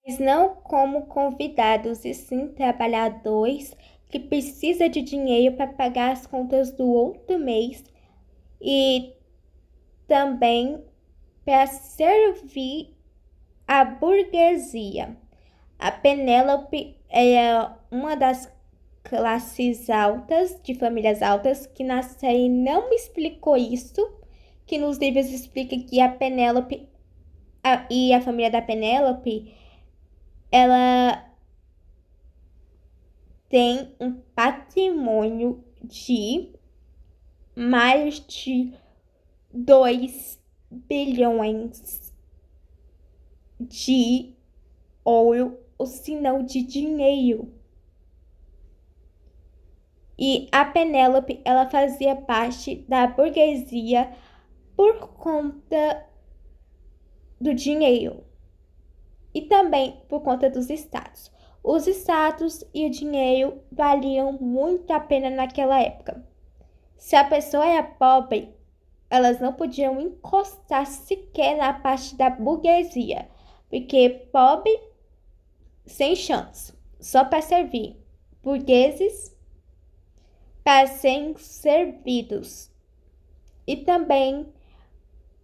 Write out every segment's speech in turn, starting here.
mas não como convidados, e sim trabalhadores que precisa de dinheiro para pagar as contas do outro mês e também para servir a burguesia. A Penélope é uma das classes altas, de famílias altas, que na série não me explicou isso, que nos livros explica que a Penélope e a família da Penélope, ela tem um patrimônio de mais de 2 bilhões de ouro, ou se não de dinheiro. E a Penélope, ela fazia parte da burguesia por conta do dinheiro e também por conta dos status. Os status e o dinheiro valiam muito a pena naquela época. Se a pessoa era pobre, elas não podiam encostar sequer na parte da burguesia, porque pobre sem chance, só para servir. Burgueses para serem servidos. E também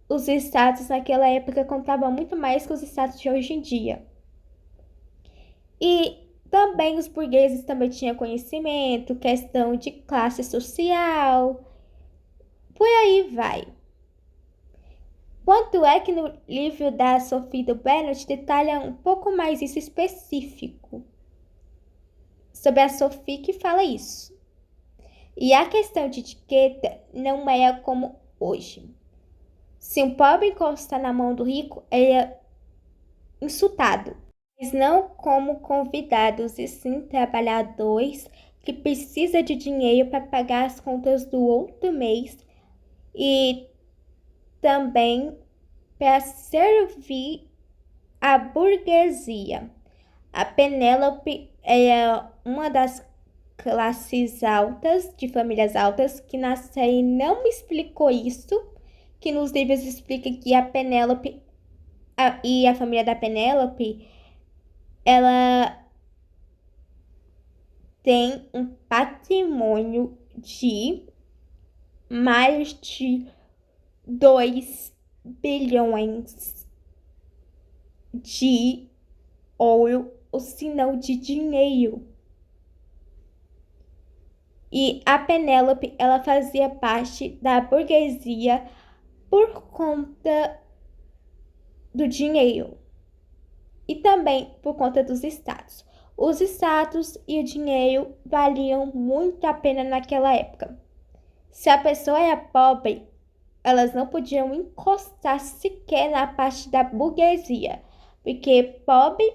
os status naquela época contavam muito mais que os status de hoje em dia. E também os burgueses também tinham conhecimento, questão de classe social, por aí vai. Quanto é que no livro da Sophie do Bennett detalha um pouco mais isso específico sobre a Sophie que fala isso. E a questão de etiqueta não é como hoje. Se um pobre encostar na mão do rico, é insultado, mas não como convidados, e sim trabalhadores que precisa de dinheiro para pagar as contas do outro mês e também para servir a burguesia. A Penélope é uma das classes altas, de famílias altas, que na série não me explicou isso, que nos livros explica que a Penélope e a família da Penélope, ela tem um patrimônio de mais de 2 bilhões de ouro, ou se não de dinheiro. E a Penélope, ela fazia parte da burguesia por conta do dinheiro e também por conta dos status. Os status e o dinheiro valiam muito a pena naquela época. Se a pessoa era pobre, elas não podiam encostar sequer na parte da burguesia, porque pobre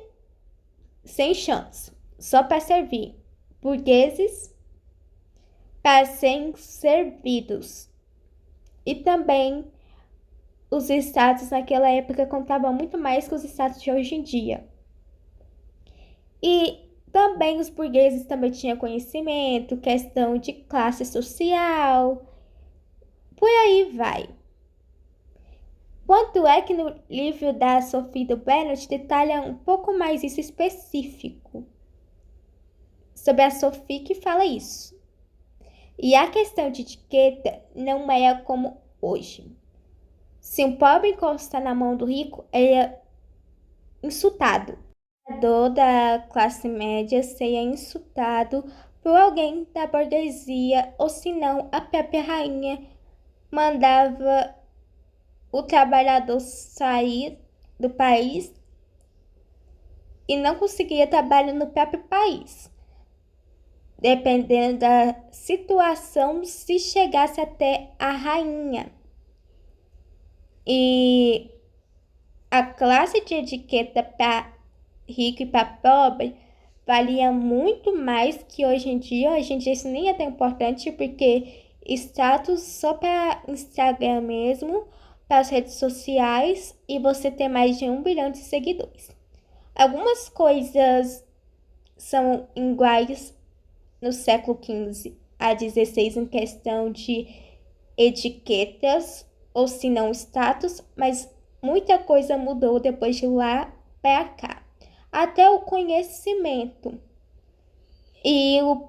sem chance, só para servir. Burgueses para serem servidos. E também os status naquela época contavam muito mais que os status de hoje em dia. E também os burgueses também tinham conhecimento, questão de classe social, por aí vai. Quanto é que no livro da Sophie do Bennett detalha um pouco mais isso específico sobre a Sophie que fala isso. E a questão de etiqueta não é como hoje. Se um pobre encostar na mão do rico, é insultado. O trabalhador da classe média seria insultado por alguém da burguesia, ou senão a própria rainha mandava o trabalhador sair do país e não conseguia trabalho no próprio país. Dependendo da situação, se chegasse até a rainha. E a classe de etiqueta para rico e para pobre valia muito mais que hoje em dia. Hoje em dia isso nem é tão importante porque status só para Instagram mesmo, para as redes sociais e você ter mais de 1 bilhão de seguidores. Algumas coisas são iguais no século XV a XVI em questão de etiquetas ou se não status, mas muita coisa mudou depois de lá para cá. até o conhecimento. E o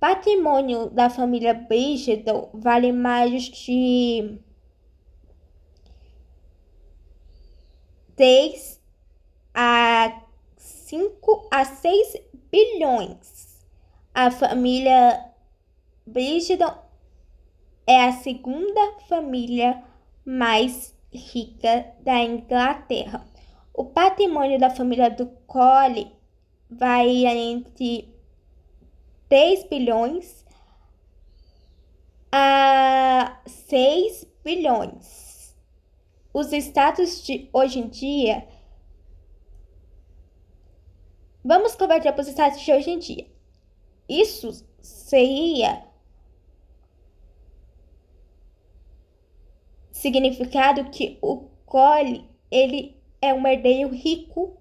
patrimônio da família Bridgerton vale mais de 3 a 5 a 6 bilhões. A família Bridgerton é a segunda família mais rica da Inglaterra. O patrimônio da família do Cole vai entre 3 bilhões a 6 bilhões. Os status de hoje em dia. Vamos converter para os status de hoje em dia. Isso seria significado que o Cole, ele é um herdeiro rico.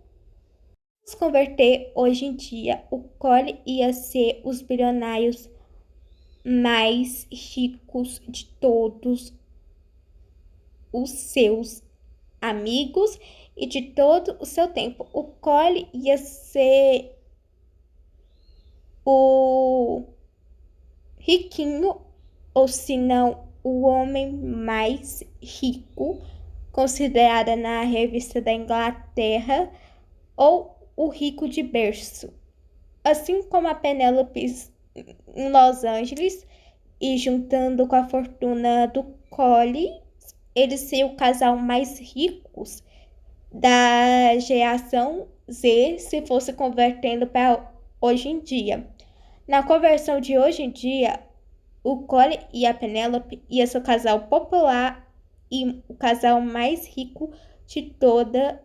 Vamos converter hoje em dia, o Cole ia ser os bilionários mais ricos de todos os seus amigos e de todo o seu tempo. O Cole ia ser o riquinho, ou se não, o homem mais rico, considerada na revista da Inglaterra, ou o rico de berço. Assim como a Penélope em Los Angeles, e juntando com a fortuna do Cole, eles seriam o casal mais ricos da geração Z se fosse convertendo para hoje em dia. Na conversão de hoje em dia, o Cole e a Penélope iam ser o casal popular e o casal mais rico de toda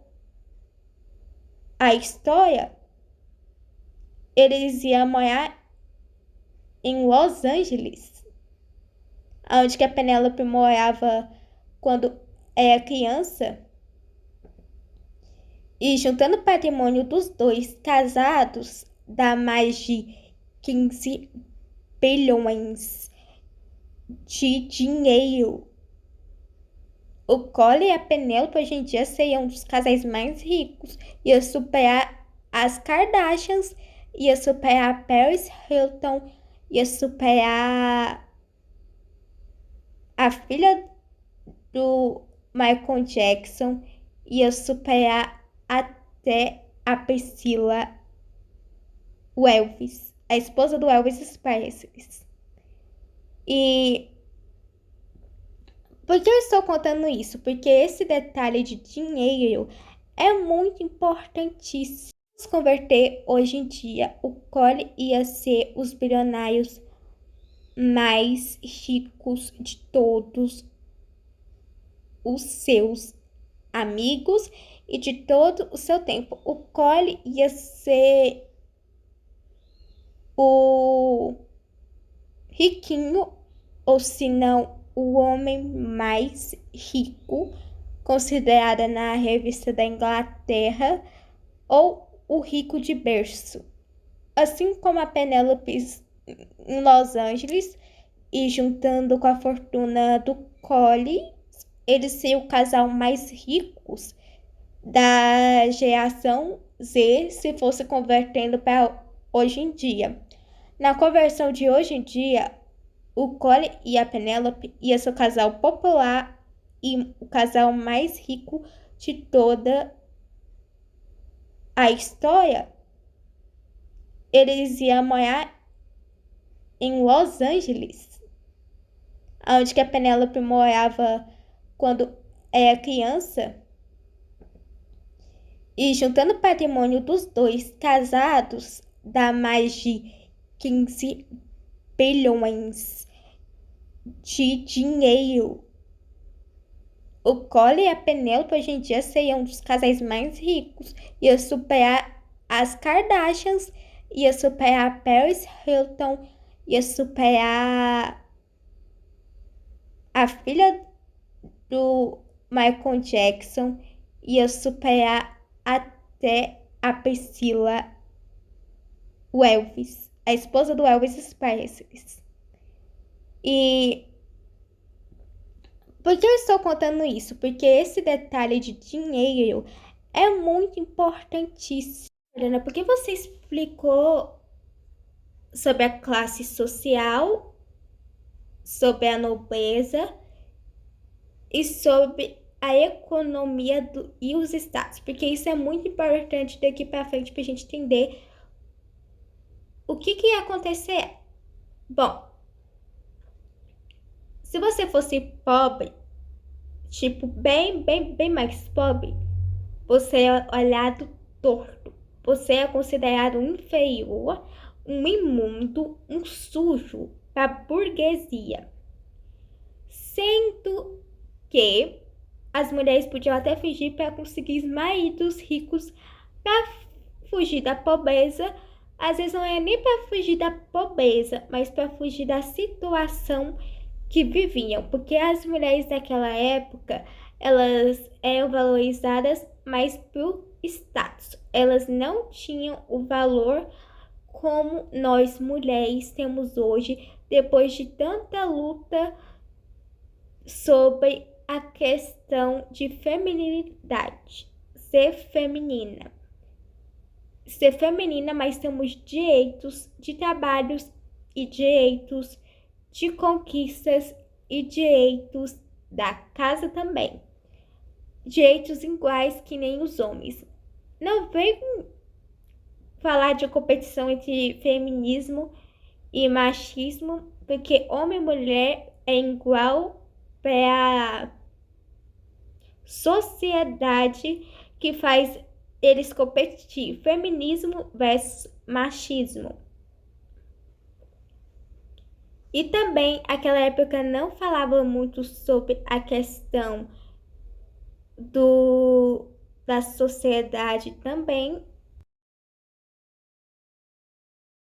a história. Eles iam morar em Los Angeles, onde que a Penélope morava quando era criança. E juntando o patrimônio dos dois casados, dá mais de 15 bilhões de dinheiro. O Cole e a Penélope hoje em dia seriam um dos casais mais ricos. Ia superar as Kardashians, ia superar a Paris Hilton, ia superar a filha do Michael Jackson, ia superar até a Priscilla, o Elvis, a esposa do Elvis Presley. E por que eu estou contando isso? Porque esse detalhe de dinheiro é muito importantíssimo. Vamos converter hoje em dia, o Cole ia ser os bilionários mais ricos de todos os seus amigos e de todo o seu tempo. O Cole ia ser o riquinho, ou se não, o homem mais rico, considerada na revista da Inglaterra, ou o rico de berço. Assim como a Penélope em Los Angeles, e juntando com a fortuna do Cole, eles seriam o casal mais ricos da geração Z se fosse convertendo para hoje em dia. Na conversão de hoje em dia, o Cole e a Penélope iam ser o casal popular e o casal mais rico de toda a história. Eles iam morar em Los Angeles, onde que a Penélope morava quando era criança. E juntando o patrimônio dos dois casados, dá mais de 15 bilhões de dinheiro. O Cole e a Penélope hoje em dia seriam um dos casais mais ricos. Ia superar as Kardashians, ia superar a Paris Hilton, ia superar a filha do Michael Jackson, ia superar até a Priscilla, o Elvis, a esposa do Elvis Presley. E por que eu estou contando isso? Porque esse detalhe de dinheiro é muito importantíssimo. Mariana, por que você explicou sobre a classe social, sobre a nobreza e sobre a economia e os estados? Porque isso é muito importante daqui para frente para a gente entender o que ia acontecer. Bom, se você fosse pobre, tipo, bem mais pobre, você é olhado torto. Você é considerado um inferior, um imundo, um sujo para a burguesia. Sendo que as mulheres podiam até fingir para conseguir maridos ricos para fugir da pobreza. Às vezes não é nem para fugir da pobreza, mas para fugir da situação que viviam, porque as mulheres daquela época, elas eram valorizadas mais por status. Elas não tinham o valor como nós mulheres temos hoje, depois de tanta luta sobre a questão de feminilidade, ser feminina. Ser feminina, mas temos direitos de trabalhos e direitos de conquistas e direitos da casa também. Direitos iguais que nem os homens. Não vem falar de competição entre feminismo e machismo, porque homem e mulher é igual para a sociedade que faz eles competir. Feminismo versus machismo. E também, aquela época não falava muito sobre a questão da sociedade também,